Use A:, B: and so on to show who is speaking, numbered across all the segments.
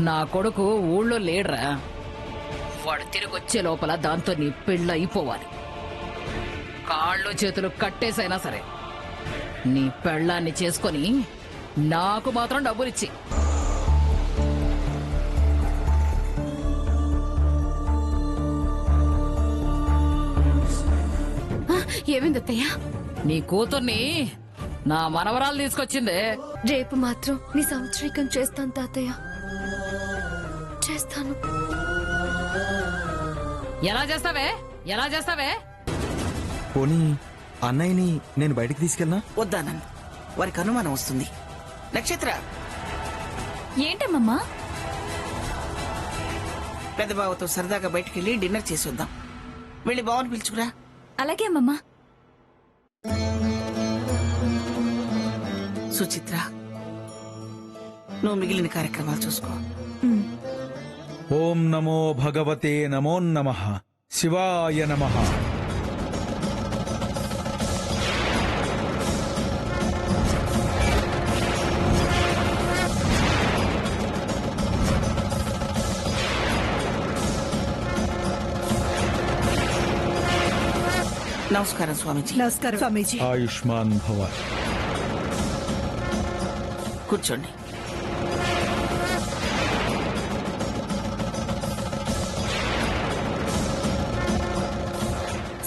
A: నా కొడుకు ఊళ్ళో లేడ్రా. వాడు తిరిగొచ్చే లోపల దాంతో నీ పెళ్ళి అయిపోవాలి. కాళ్ళు చేతులు కట్టేసైనా సరే నీ పెళ్ళాన్ని చేసుకొని నాకు మాత్రం డబ్బులిచ్చి.
B: ఏమైందత్తయ్య?
A: నీ కూతుర్ని నా మనవరాలు తీసుకొచ్చిందే.
B: రేపు మాత్రం నీ సంవత్సరీకం చేస్తాను తాతయ్య, చేస్తాను.
A: ఎలా చేస్తావే? ఎలా చేస్తావే?
C: పోనీ అన్నయ్యని నేను బయటికి తీసుకెళ్ళనా?
D: వద్దానంద్, వారికి అనుమానం వస్తుంది. నక్షత్ర,
B: ఏంటమ్మమ్మా?
D: పెద్ద బావతో సరదాగా బయటికి వెళ్ళి డిన్నర్ చేసి వద్దాం. వెళ్ళి బావని పిలుచుకురా.
B: అలాగే అమ్మమ్మా.
D: సుచిత్ర, నువ్వు మిగిలిన కార్యక్రమాలు చూసుకో.
E: ఓం నమో భగవతే నమో నమః. శివాయ నమః.
D: నమస్కారం స్వామీజీ.
F: నమస్కారం స్వామీజీ.
E: ఆయుష్మాన్ భవ.
D: కూర్చోండి.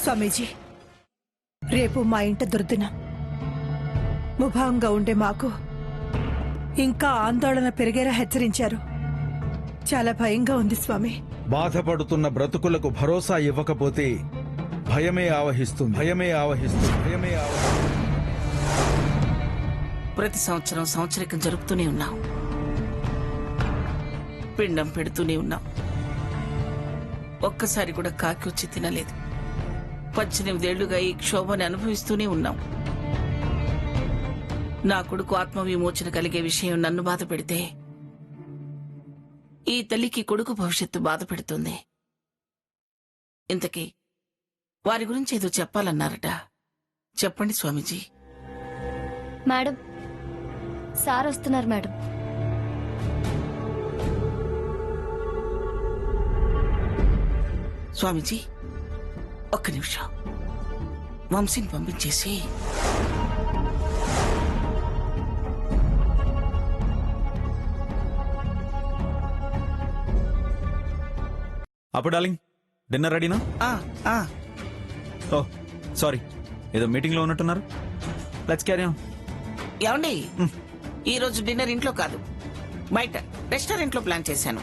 F: స్వామీజీ, రేపు మా ఇంట దుర్దినం. ముభావంగా ఉండే మాకు ఇంకా ఆందోళన పెరిగేలా హెచ్చరించారు. చాలా భయంగా ఉంది స్వామి.
E: బాధపడుతున్న బ్రతుకులకు భరోసా ఇవ్వకపోతే భయమే ఆవహిస్తుంది. భయమే ఆవహిస్తుంది. భయమే ఆవహిస్తుంది.
D: ప్రతి సంవత్సరం సంవత్సరికం జరుపుతూనే ఉన్నాం, పిండం పెడుతూనే ఉన్నాం. ఒక్కసారి కూడా కాకి వచ్చి తినలేదు. 18 ఏళ్లుగా ఈ క్షోభని అనుభవిస్తూనే ఉన్నాం. నా కొడుకు ఆత్మవిమోచన కలిగే విషయం నన్ను బాధ పెడితే ఈ తల్లికి కొడుకు భవిష్యత్తు బాధ పెడుతుంది. ఇంతకీ వారి గురించి ఏదో చెప్పాలన్నారట, చెప్పండి స్వామీజీ.
B: మేడం, సార్ వస్తున్నారు మేడం.
D: స్వామీజీ, ఒక్క నిమిషం. వంశీని పంపించేసి
C: అప్పుడు డార్లింగ్, డిన్నర్ రెడీనా? ఓ సారీ, ఏదో మీటింగ్ లో ఉన్నట్టున్నారు. Let's carry on.
D: ఏమండి, ఈ రోజు డిన్నర్ ఇంట్లో కాదు, బయట రెస్టారెంట్ లో ప్లాన్ చేశాను.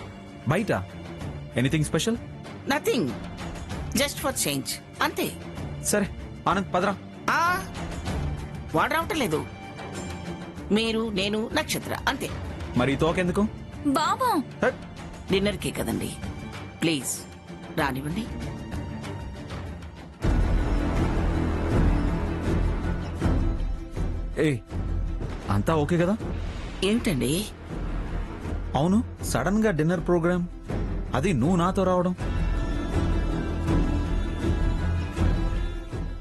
C: బయట? Anything special?
D: Nothing, just for change అంతే.
C: సరే ఆనంద్, పదరా.
D: వాడు రావటం లేదు. మీరు, నేను, నక్షత్ర అంతే.
C: మరి తోకెందుకు?
B: బాబా,
D: డిన్నర్ కే కదండి, ప్లీజ్ రానివ్వండి.
C: ఏ అంతా ఓకే కదా?
D: ఏమిటండి?
C: అవును, సడన్ గా డిన్నర్ ప్రోగ్రామ్, అది నువ్వు నాతో రావడం.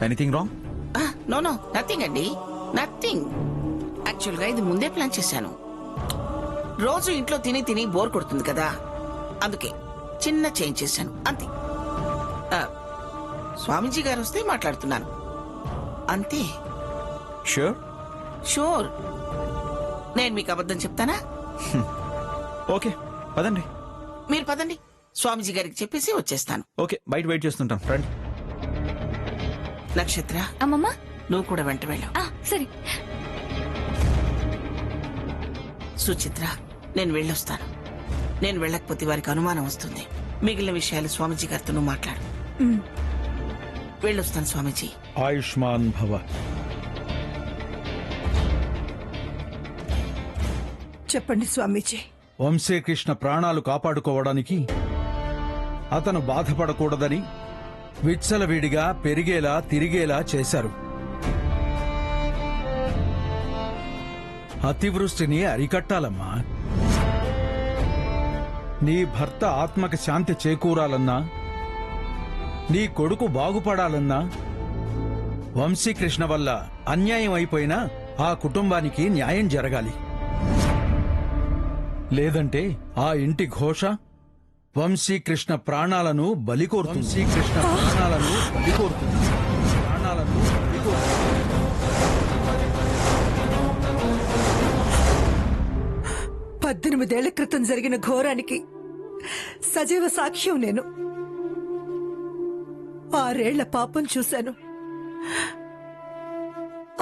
C: Anything wrong?
D: No no, nothing అండి, నథింగ్. యాక్చువల్ గా ఇది ముందే ప్లాన్ చేశాను. రోజు ఇంట్లో తిని తిని బోర్ కొడుతుంది కదా, అందుకే చిన్న చేంజ్ చేశాను అంతే. స్వామీజీ గారు వస్తే మాట్లాడుతున్నాను అంతే.
C: షూర్?
D: షూర్. నేను మీకు అబద్ధం చెప్తానా?
C: ఓకే పదండి.
D: మీరు పదండి, స్వామీజీ గారికి చెప్పేసి వచ్చేస్తాను.
C: ఓకే, బయట వెయిట్ చేస్తుంటాం. రండి.
D: నక్షత్ర,
B: అమ్మమ్మా.
D: నువ్వు కూడా వెంట వెళ్ళు.
B: సరే.
D: సుచిత్ర, నేను వెళ్ళొస్తాను. నేను వెళ్ళకపోతే వారికి అనుమానం వస్తుంది. మిగిలిన విషయాలు స్వామీజీ గారితో నువ్వు మాట్లాడు. వెళ్ళొస్తాను స్వామీజీ.
E: ఆయుష్మాన్ భవ.
F: చెప్పండి స్వామీజీ.
E: వంశీకృష్ణ ప్రాణాలు కాపాడుకోవడానికి అతను బాధపడకూడదని విచ్చలవిడిగా పెరిగేలా తిరిగేలా చేశారు. అతివృష్టిని అరికట్టాలమ్మా. నీ భర్త ఆత్మకి శాంతి చేకూరాలన్నా, నీ కొడుకు బాగుపడాలన్నా, వంశీకృష్ణ వల్ల అన్యాయం అయిపోయినా ఆ కుటుంబానికి న్యాయం జరగాలి. లేదంటే ఆ ఇంటి ఘోష వంశీకృష్ణ ప్రాణాలను బలికోరుతుంది. శ్రీకృష్ణ ప్రాణాలను బలికోరుతుంది. ప్రాణాలను బలికోరుతుంది.
F: 18 క్రితం జరిగిన ఘోరానికి సజీవ సాక్ష్యం నేను. 6 ఏళ్ల పాపం చూశాను.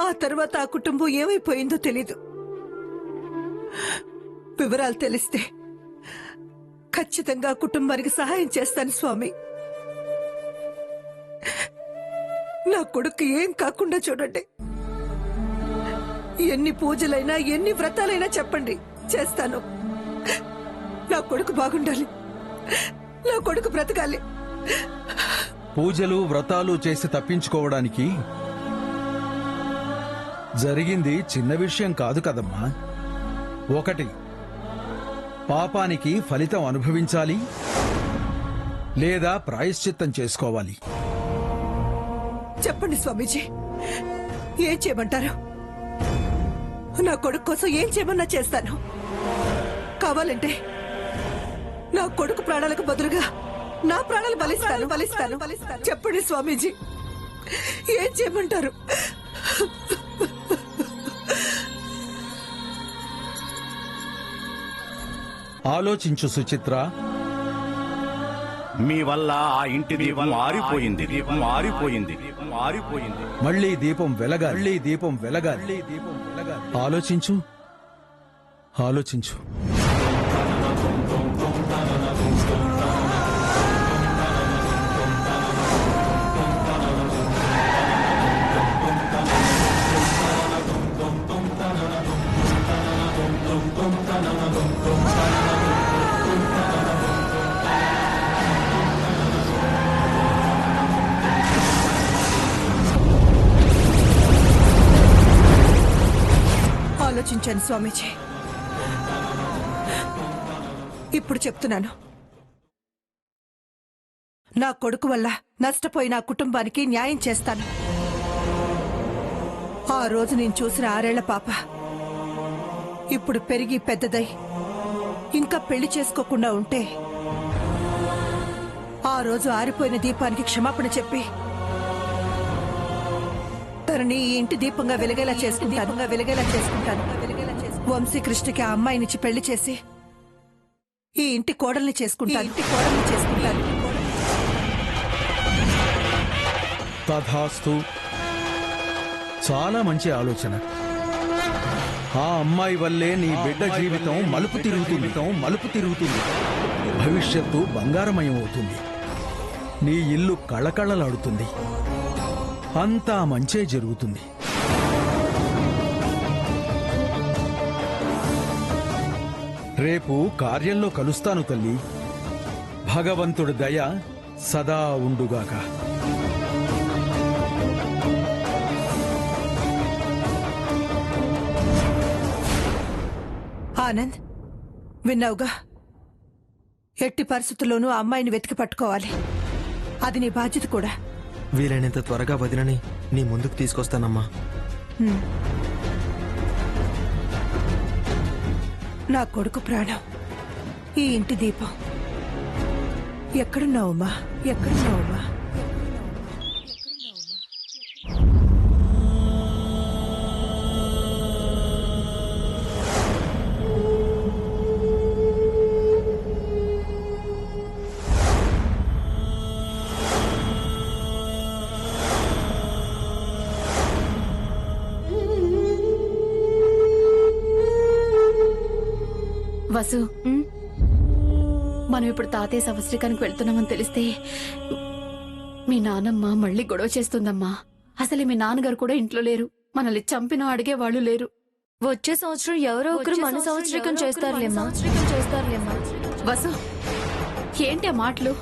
F: ఆ తర్వాత ఆ కుటుంబం ఏమైపోయిందో తెలీదు. వివరాలు తెలిస్తే ఖచ్చితంగా కుటుంబానికి సహాయం చేస్తాను స్వామి. నా కొడుకు ఏం కాకుండా చూడండి. ఎన్ని పూజలైనా ఎన్ని వ్రతాలైనా చెప్పండి, చేస్తాను. నా కొడుకు బాగుండాలి, నా కొడుకు బ్రతకాలి.
E: పూజలు వ్రతాలు చేసి తప్పించుకోవడానికి జరిగింది చిన్న విషయం కాదు కదమ్మా. 1, పాపానికి ఫలితం అనుభవించాలి లేదా ప్రాయశ్చిత్తం చేసుకోవాలి.
F: చెప్పండి స్వామీజీ, ఏం చేయమంటారు? నా కొడుకు కోసం ఏం చేయమన్నా చేస్తాను. కావాలంటే నా కొడుకు ప్రాణాలకు బదులుగా నా ప్రాణాలు బలిస్తాను. చెప్పండి స్వామీజీ, ఏం చేయమంటారు?
E: ఆలోచించు సుచిత్ర.
G: మీ వల్ల ఆ ఇంటి దీపం ఆరిపోయింది.
E: మళ్ళీ దీపం వెలగాలి. ఆలోచించు.
F: ఆలోచించాను స్వామీజీ. ఇప్పుడు చెప్తున్నాను. నా కొడుకు వల్ల నష్టపోయిన ఆ కుటుంబానికి న్యాయం చేస్తాను. ఆ రోజు నేను చూసిన 6 ఏళ్ల పాప ఇప్పుడు పెరిగి పెద్దదై ఇంకా పెళ్లి చేసుకోకుండా ఉంటే ఆ రోజు ఆరిపోయిన దీపానికి క్షమాపణ చెప్పి తనని ఈ ఇంటి దీపంగా వెలిగేలా చేసుకుంటాను. వంశీకృష్ణకి ఆ అమ్మాయినిచ్చి పెళ్లి చేసి ఈ ఇంటి కోడల్ని చేసుకుంటాను.
E: తథాస్తు. చాలా మంచి ఆలోచన. ఆ అమ్మాయి వల్లే నీ బిడ్డ జీవితం మలుపు తిరుగుతుంది. భవిష్యత్తు బంగారమయం అవుతుంది. నీ ఇల్లు కళకళలాడుతుంది. అంతా మంచే జరుగుతుంది. రేపు కార్యంలో కలుస్తాను తల్లి. భగవంతుడి దయ సదా ఉండుగాక.
F: ఆనంద్, విన్నావుగా? ఎట్టి పరిస్థితుల్లోనూ ఆ అమ్మాయిని వెతికి పట్టుకోవాలి. అది నీ బాధ్యత కూడా.
H: వీలైనంత త్వరగా వదినని నీ ముందుకు తీసుకొస్తానమ్మా.
F: నా కొడుకు ప్రాణం, ఈ ఇంటి దీపం. ఎక్కడున్నావమ్మా?
B: వసు, మనం ఇప్పుడు తాతయ్య సంవత్సరికానికి వెళ్తున్నామని తెలిస్తే మీ నానమ్మ మళ్ళీ గొడవ చేస్తుందమ్మా. అసలే మీ నాన్నగారు కూడా ఇంట్లో లేరు. మనల్ని చంపినా అడిగే వాళ్ళు లేరు.
I: వచ్చే సంవత్సరం ఎవరో ఒకరు మన సంవత్సరికం చేస్తారులేమ్మా.
B: వసు, ఏంటి ఆ మాటలు?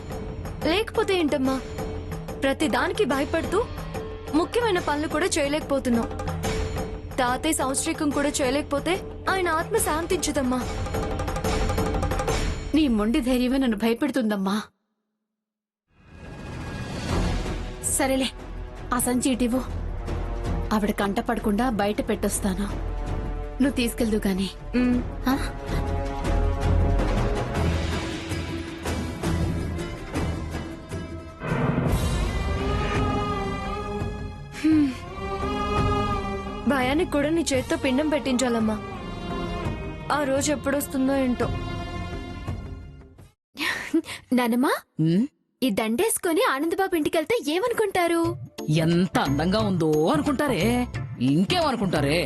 I: లేకపోతే ఏంటమ్మా, ప్రతి దానికి భయపడుతూ ముఖ్యమైన పనులు కూడా చేయలేకపోతున్నాం. తాతయ్య సంవత్సరికం కూడా చేయలేకపోతే ఆయన ఆత్మ శాంతించదమ్మా.
B: నీ మొండి ధైర్యమే నన్ను భయపెడుతుందమ్మా. సరేలే, ఆ సంచి ఇటివ్వు. ఆవిడ కంట పడకుండా బయట పెట్టొస్తాను. నువ్వు తీసుకెళ్దు గాని.
I: ఉమ్.
B: ఆ?
I: భయానికి కూడా నీ చేతితో పిండం పెట్టించాలమ్మా. ఆ రోజు ఎప్పుడొస్తుందో ఏంటో.
B: నానమ్మా,
A: ఉమ్,
B: ఈ దండేసుకొని ఆనందబాబు ఇంటికెళ్తే ఏమనుకుంటారు?
A: ఎంత అందంగా ఉందో అనుకుంటారే, ఇంకేమనుకుంటారే?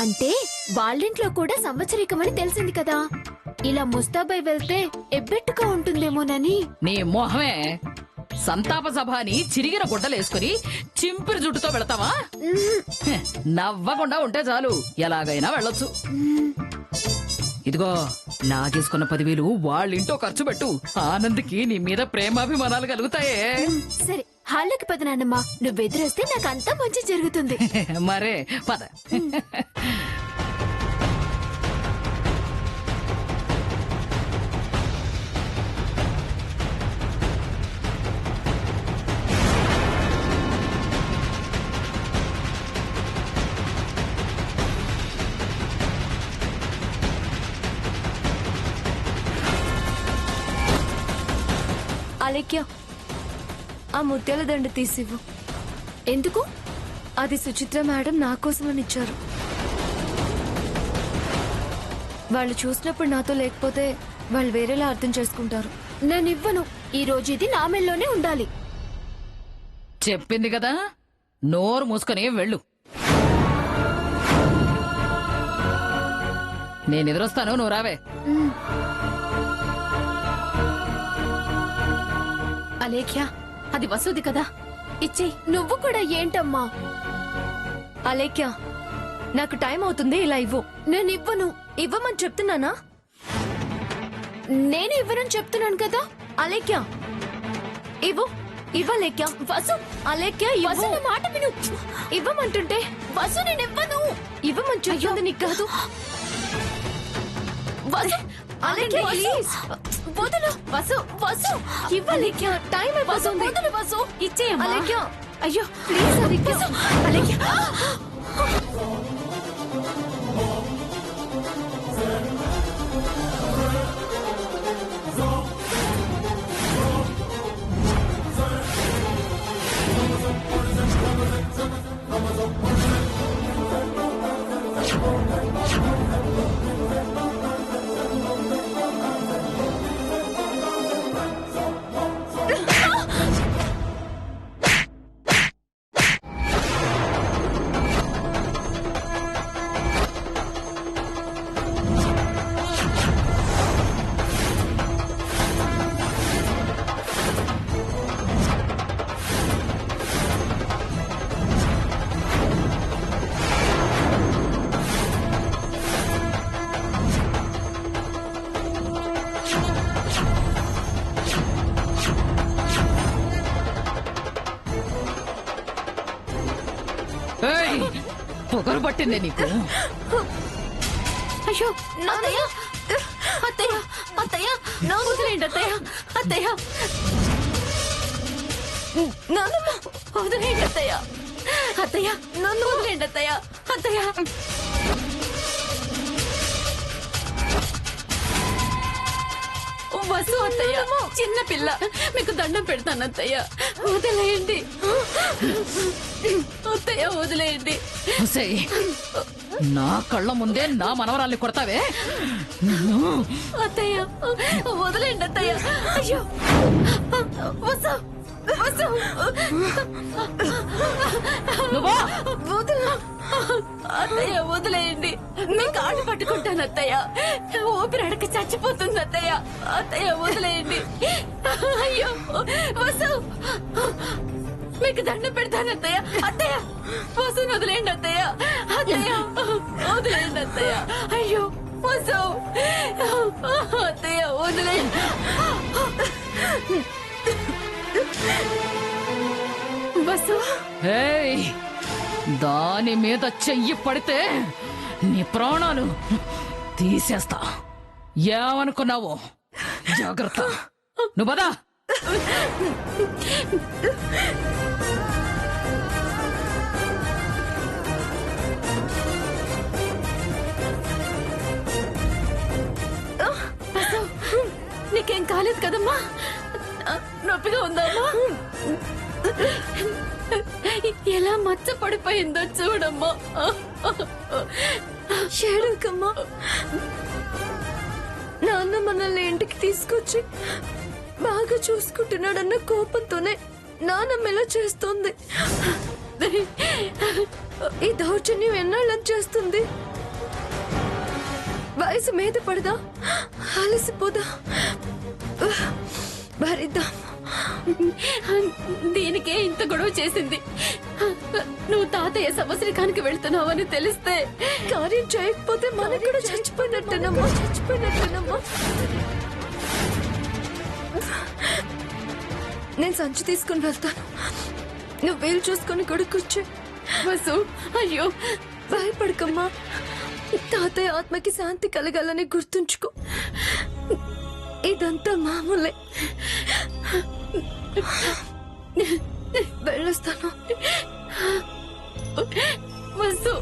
B: అంటే వాళ్ళింట్లో కూడా సంవత్సరికమని తెలిసింది కదా, ఇలా ముస్తాబై వెళ్తే ఎబ్బెట్టుగా ఉంటుందేమోనని.
A: నీ మొహమే, సంతాప సభ అని చిరిగిన గుడ్డలేసుకుని చింపిరి జుట్టుతో వెళతావా? హె, నవ్వకుండా ఉంటే చాలు, ఎలాగైనా వెళ్ళొచ్చు. ఇదిగో లాగేసుకున్న 10,000 వాళ్ళింటో ఖర్చు పెట్టు. ఆనంద్కి నీ మీద ప్రేమాభిమానాలు కలుగుతాయే.
B: సరే, హాల్లోకి పద నాన్నమ్మా. నువ్వు ఎదురొస్తే నాకు అంతా మంచి జరుగుతుంది.
A: మరే పద.
I: అలేఖ్య, ఆ ముత్యాల దండ తీసివ్వు.
B: ఎందుకు?
I: అది సుచిత్ర మేడం నా కోసమని ఇచ్చారు. వాళ్ళు చూసినప్పుడు నాతో లేకపోతే వాళ్ళు వేరేలా అర్థం చేసుకుంటారు.
B: నేను ఇవ్వను. ఈ రోజు ఇది నా మెల్లోనే ఉండాలి.
A: చెప్పింది కదా, నోరు మూసుకొని వెళ్ళు. నేను ఎదురొస్తాను, నువ్వు రావే.
B: అలేఖ్య, అది వసూది కదా, ఇచ్చేయ్. నువ్వు కూడా ఏంటమ్మా?
I: అలేఖ్య, నాకు టైం అవుతుంది, ఇలా ఇవ్వు.
B: నేను ఇవ్వను.
I: ఇవ్వమని చెప్తున్నానా?
B: నేను ఇవ్వనని చెప్తున్నాను కదా.
I: అలేఖ్య, ఇవ్వు. ఇవ్వలేఖ్య.
B: వసు,
I: అలేఖ్య,
B: వసు, నా మాట విను.
I: ఇవ్వమంటుంటే.
B: వసు, నేను ఇవ్వను.
I: ఇవ్వమని చెప్తుంది నీకు కాదు.
B: వసు,
I: అలేఖ్య, ప్లీజ్.
B: వదులు. వసు, వసు,
I: ఇవ్వలేఖ్య, టైం
B: వసు,
I: అయిపోతుంది.
B: వదులు. వసు, ఇచ్చేయమ్మా.
I: అలేఖ్య,
B: అయ్యో,
I: ప్లీజ్ అలేఖ్య.
B: అలేఖ్య. ఏయ్, పొగరు పట్టిందే నీకు. అయ్యో, అత్తయ్య, అత్తయ్య, అత్తయ్య, నా వదిలేండి అత్తయ్య. అత్తయ్య, నన్ను వదిలేండి అత్తయ్య. అత్తయ్య, నన్ను వదిలేండి అత్తయ్య. అత్తయ్య, వసు అత్తయ్య, చిన్న పిల్ల, మీకు దండం పెడతాను అత్తయ్య, వదిలేయండి. అత్తయ్య, వదిలేయండి.
A: ఒసేయ్, నా కళ్ళ ముందే నా మనవరాల్ని కొడతావే?
B: అత్తయ్య, వదిలేండి అత్తయ్య. అయ్యో, వసు, వసు,
A: నువ్వా?
B: వదిలు. అత్తయ్య, వదిలేయండి. మీ కాళ్ళు పట్టుకుంటాను అత్తయ్య. ఊపిరి అడక చచ్చిపోతుంది అత్తయ్య. అత్తయ్య, వదిలేయండి. అయ్యో, వసు, మీకు దండం పెడతాను అత్తయ్య. అత్తయ్య, వసుని వదిలేయండి అత్తయ్య. అత్తయ్య, వదిలేయండి అత్తయ్య. అయ్యో, వసు, అత్తయ్య, వదిలేయండి. వసు,
A: ఏయ్, దాని మీద చెయ్యి పడితే నీ ప్రాణాలు తీసేస్తా. ఏమనుకున్నావు? జాగ్రత్త. నువ్వు పదా.
B: నీకేం కాలేదు కదమ్మా? నొప్పిగా ఉందమ్మా? ఎలా మచ్చ పడిపోయిందో చూడమ్మా.
I: ఏడవకమ్మా. నాన్న మనల్ని ఇంటికి తీసుకొచ్చి బాగా చూసుకుంటున్నాడన్న కోపంతోనే నాన్నమ్మ ఇలా చేస్తుంది. ఈ దౌర్జన్యం ఎన్నాళ్ళని చేస్తుంది? వయసు మీద పడదా, అలసిపోదా, భరిద్దాం.
B: దీనికే ఇంత గొడవ చేసింది. నువ్వు తాతయ్య సంవత్సరికానికి వెళ్తున్నావని తెలిస్తే
I: కార్యం చేయకపోతే మనకు కూడా చచ్చిపోయినట్టేనమ్మా, చచ్చిపోయినట్టేనమ్మా. నేను సంచి తీసుకుని వెళ్తాను, నువ్వు వీలు చూసుకొని కొడుకొచ్చు.
B: వసు, అయ్యో
I: భయపడకమ్మా. తాతయ్య ఆత్మకి శాంతి కలగాలని గుర్తుంచుకో. ఇదంతా మామూలే. వెళ్ళొస్తాను.
B: వసు.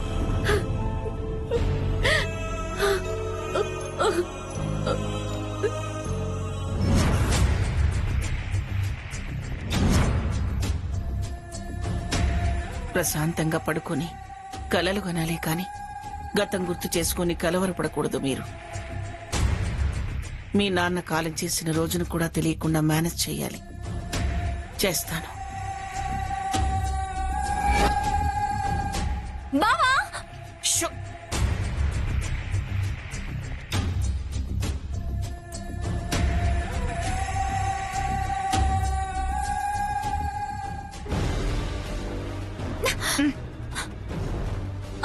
D: ప్రశాంతంగా పడుకొని కలలు కనాలి కాని గతం గుర్తు చేసుకుని కలవరపడకూడదు. మీరు మీ నాన్న కాలం చేసిన రోజును కూడా తెలియకుండా మేనేజ్ చేయాలి. చేస్తాను.
I: బావా,
D: షో.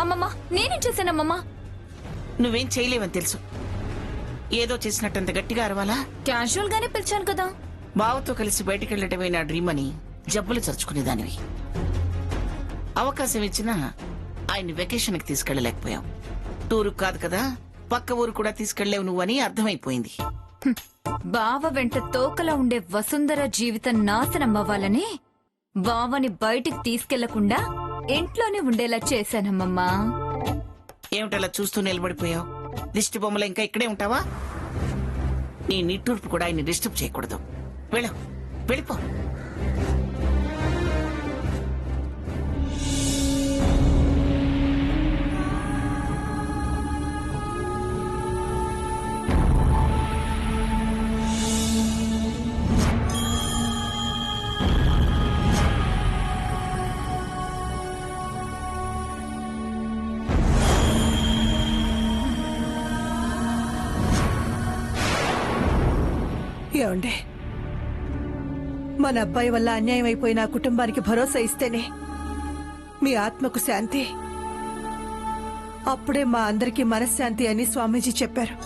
I: అమ్మమ్మ నేనేం చేశానమ్మమ్మ?
D: నువ్వేం చేయలేవని తెలుసు. ఏదో చేసినట్టంత గట్టిగా అరవాలా?
I: క్యాజువల్ గానే పిలిచాను కదా.
D: బావతో కలిసి బయటికెళ్లటమే నా డ్రీమ్ అని జబ్బులు చరుచుకునేదానివి. అవకాశం ఇచ్చినా ఆయన్ని వెకేషన్ కి తీసుకెళ్లలేకపోయావు. టూరు కాదు కదా, పక్క ఊరు కూడా తీసుకెళ్లేవు నువ్వని అర్థమైపోయింది.
I: బావ వెంట తోకలా ఉండే వసుంధర జీవితం నాశనం అవ్వాలని బావని బయటికి తీసుకెళ్లకుండా ఇంట్లోనే ఉండేలా చేశానమ్మమ్మా.
D: ఏమిటలా చూస్తూ నిలబడిపోయావు? దిష్టి బొమ్మలో ఇంకా ఇక్కడే ఉంటావా? నీ నిట్టూర్పు కూడా ఆయన్ని డిస్టర్బ్ చేయకూడదు. వెళ్ళిపో.
F: ఏమండి, మన అబ్బాయి వల్ల అన్యాయం అయిపోయిన ఆ కుటుంబానికి భరోసా ఇస్తేనే మీ ఆత్మకు శాంతి, అప్పుడే మా అందరికీ మనశ్శాంతి అని స్వామీజీ చెప్పారు.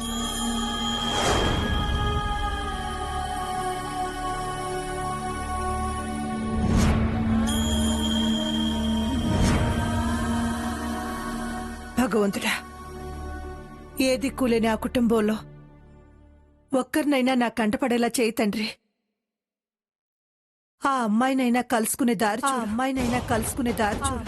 F: భగవంతుడా, ఏ దిక్కులేని ఆ కుటుంబంలో ఒక్కరినైనా నా కంటపడేలా చేయి తండ్రి. ఆ అమ్మాయినైనా కలుసుకునే దారి చూడు.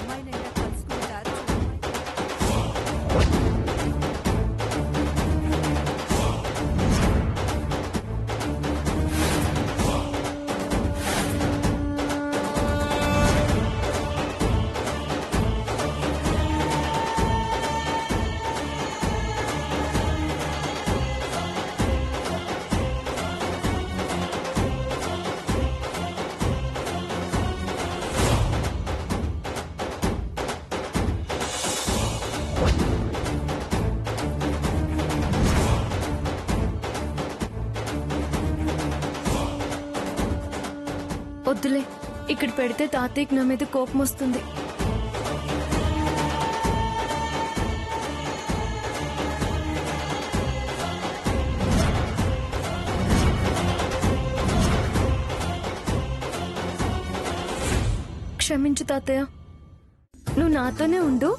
I: వద్దులే, ఇక్కడ పెడితే తాతయ్యకి నా మీద కోపం వస్తుంది. క్షమించు తాతయ్య, నువ్వు నాతోనే ఉండు.